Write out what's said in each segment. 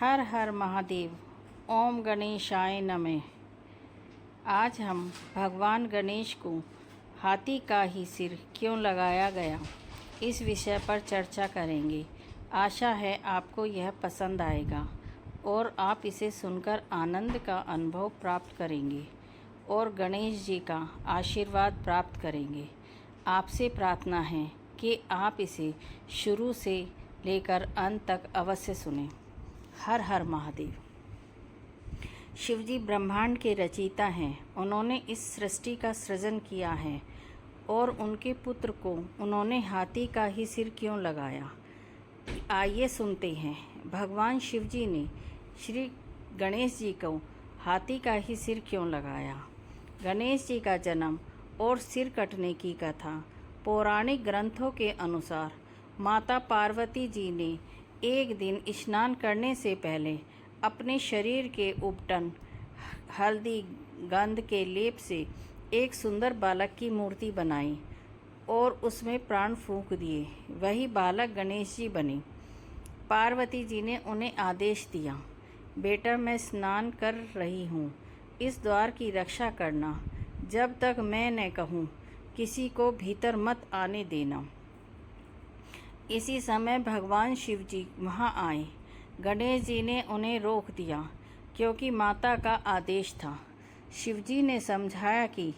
हर हर महादेव। ओम गणेशाय नमः। आज हम भगवान गणेश को हाथी का ही सिर क्यों लगाया गया, इस विषय पर चर्चा करेंगे। आशा है आपको यह पसंद आएगा और आप इसे सुनकर आनंद का अनुभव प्राप्त करेंगे और गणेश जी का आशीर्वाद प्राप्त करेंगे। आपसे प्रार्थना है कि आप इसे शुरू से लेकर अंत तक अवश्य सुनें। हर हर महादेव। शिवजी ब्रह्मांड के रचयिता हैं। उन्होंने इस सृष्टि का सृजन किया है और उनके पुत्र को उन्होंने हाथी का ही सिर क्यों लगाया, आइए सुनते हैं। भगवान शिवजी ने श्री गणेश जी को हाथी का ही सिर क्यों लगाया। गणेश जी का जन्म और सिर कटने की कथा पौराणिक ग्रंथों के अनुसार माता पार्वती जी ने एक दिन स्नान करने से पहले अपने शरीर के उपटन हल्दी गंध के लेप से एक सुंदर बालक की मूर्ति बनाई और उसमें प्राण फूंक दिए। वही बालक गणेश जी बने। पार्वती जी ने उन्हें आदेश दिया, बेटा मैं स्नान कर रही हूँ, इस द्वार की रक्षा करना, जब तक मैं न कहूँ किसी को भीतर मत आने देना। इसी समय भगवान शिव जी वहाँ आए। गणेश जी ने उन्हें रोक दिया क्योंकि माता का आदेश था। शिवजी ने समझाया कि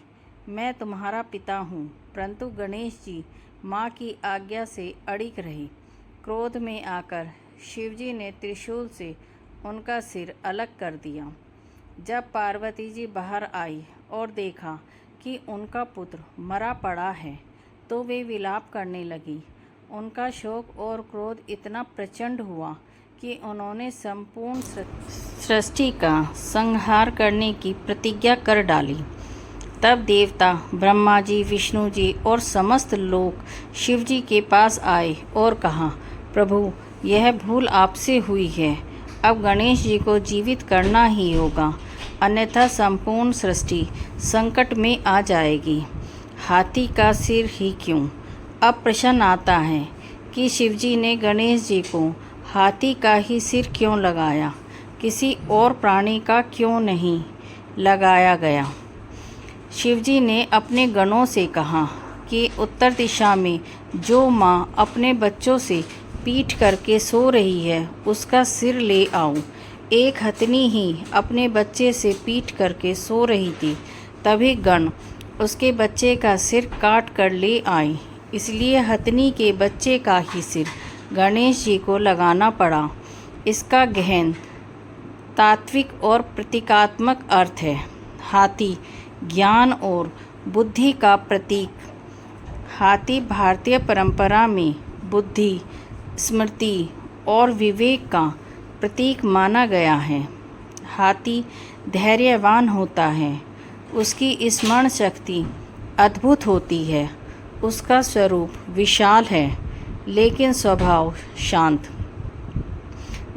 मैं तुम्हारा पिता हूँ, परंतु गणेश जी माँ की आज्ञा से अड़िग रहे। क्रोध में आकर शिवजी ने त्रिशूल से उनका सिर अलग कर दिया। जब पार्वती जी बाहर आई और देखा कि उनका पुत्र मरा पड़ा है तो वे विलाप करने लगी। उनका शोक और क्रोध इतना प्रचंड हुआ कि उन्होंने संपूर्ण सृष्टि का संहार करने की प्रतिज्ञा कर डाली। तब देवता ब्रह्मा जी, विष्णु जी और समस्त लोग शिव जी के पास आए और कहा, प्रभु यह भूल आपसे हुई है, अब गणेश जी को जीवित करना ही होगा, अन्यथा संपूर्ण सृष्टि संकट में आ जाएगी। हाथी का सिर ही क्यों। अब प्रश्न आता है कि शिवजी ने गणेश जी को हाथी का ही सिर क्यों लगाया, किसी और प्राणी का क्यों नहीं लगाया गया। शिवजी ने अपने गणों से कहा कि उत्तर दिशा में जो माँ अपने बच्चों से पीट करके सो रही है उसका सिर ले आओ। एक हथनी ही अपने बच्चे से पीट करके सो रही थी, तभी गण उसके बच्चे का सिर काट कर ले आए। इसलिए हथनी के बच्चे का ही सिर गणेश जी को लगाना पड़ा। इसका गहन तात्विक और प्रतीकात्मक अर्थ है। हाथी ज्ञान और बुद्धि का प्रतीक। हाथी भारतीय परंपरा में बुद्धि, स्मृति और विवेक का प्रतीक माना गया है। हाथी धैर्यवान होता है, उसकी स्मरण शक्ति अद्भुत होती है, उसका स्वरूप विशाल है लेकिन स्वभाव शांत।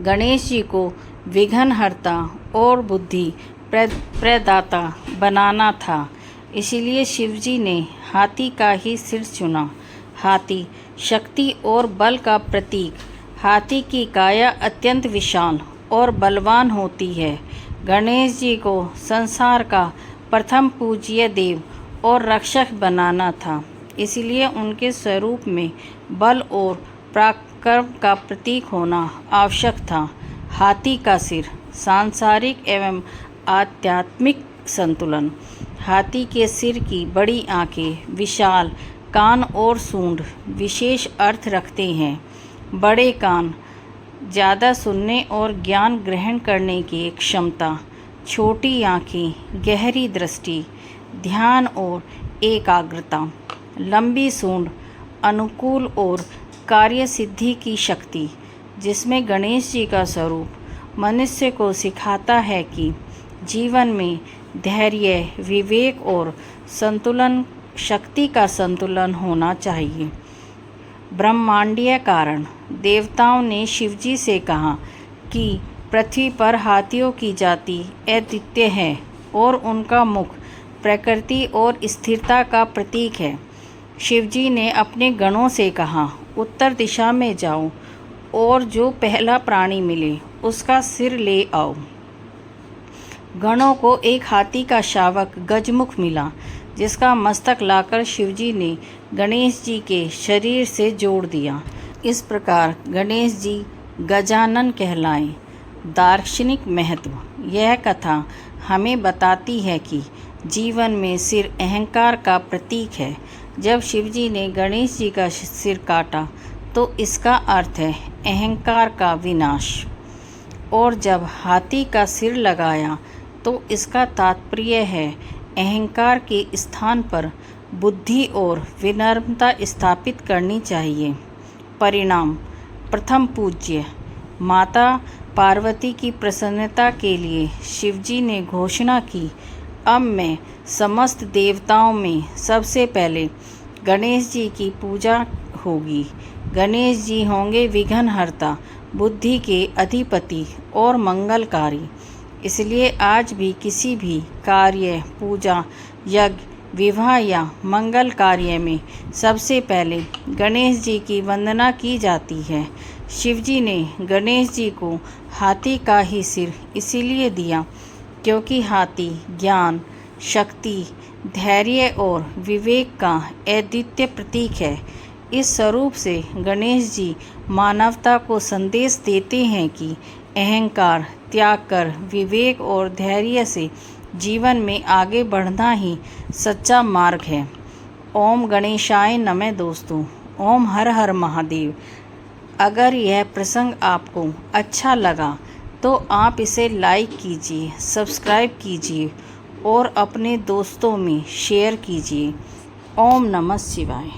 गणेश जी को विघ्नहर्ता और बुद्धि प्रदाता बनाना था, इसलिए शिवजी ने हाथी का ही सिर चुना। हाथी शक्ति और बल का प्रतीक। हाथी की काया अत्यंत विशाल और बलवान होती है। गणेश जी को संसार का प्रथम पूज्य देव और रक्षक बनाना था, इसलिए उनके स्वरूप में बल और पराक्रम का प्रतीक होना आवश्यक था। हाथी का सिर सांसारिक एवं आध्यात्मिक संतुलन। हाथी के सिर की बड़ी आंखें, विशाल कान और सूंड विशेष अर्थ रखते हैं। बड़े कान ज़्यादा सुनने और ज्ञान ग्रहण करने की क्षमता, छोटी आंखें गहरी दृष्टि, ध्यान और एकाग्रता, लंबी सूंड अनुकूल और कार्य सिद्धि की शक्ति। जिसमें गणेश जी का स्वरूप मनुष्य को सिखाता है कि जीवन में धैर्य, विवेक और संतुलन, शक्ति का संतुलन होना चाहिए। ब्रह्मांडीय कारण। देवताओं ने शिवजी से कहा कि पृथ्वी पर हाथियों की जाति अद्वितीय है और उनका मुख प्रकृति और स्थिरता का प्रतीक है। शिवजी ने अपने गणों से कहा, उत्तर दिशा में जाओ और जो पहला प्राणी मिले उसका सिर ले आओ। गणों को एक हाथी का शावक गजमुख मिला, जिसका मस्तक लाकर शिवजी ने गणेश जी के शरीर से जोड़ दिया। इस प्रकार गणेश जी गजानन कहलाए। दार्शनिक महत्व। यह कथा हमें बताती है कि जीवन में सिर अहंकार का प्रतीक है। जब शिवजी ने गणेश जी का सिर काटा तो इसका अर्थ है अहंकार का विनाश, और जब हाथी का सिर लगाया तो इसका तात्पर्य है अहंकार के स्थान पर बुद्धि और विनम्रता स्थापित करनी चाहिए। परिणाम। प्रथम पूज्य। माता पार्वती की प्रसन्नता के लिए शिवजी ने घोषणा की, अब मैं समस्त देवताओं में सबसे पहले गणेश जी की पूजा होगी। गणेश जी होंगे विघ्नहर्ता, बुद्धि के अधिपति और मंगलकारी। इसलिए आज भी किसी भी कार्य, पूजा, यज्ञ, विवाह या मंगल कार्य में सबसे पहले गणेश जी की वंदना की जाती है। शिवजी ने गणेश जी को हाथी का ही सिर इसीलिए दिया क्योंकि हाथी ज्ञान, शक्ति, धैर्य और विवेक का अद्वितीय प्रतीक है। इस स्वरूप से गणेश जी मानवता को संदेश देते हैं कि अहंकार त्याग कर विवेक और धैर्य से जीवन में आगे बढ़ना ही सच्चा मार्ग है। ओम गणेशाय नमः दोस्तों। ओम हर हर महादेव। अगर यह प्रसंग आपको अच्छा लगा तो आप इसे लाइक कीजिए, सब्सक्राइब कीजिए और अपने दोस्तों में शेयर कीजिए। ओम नमः शिवाय।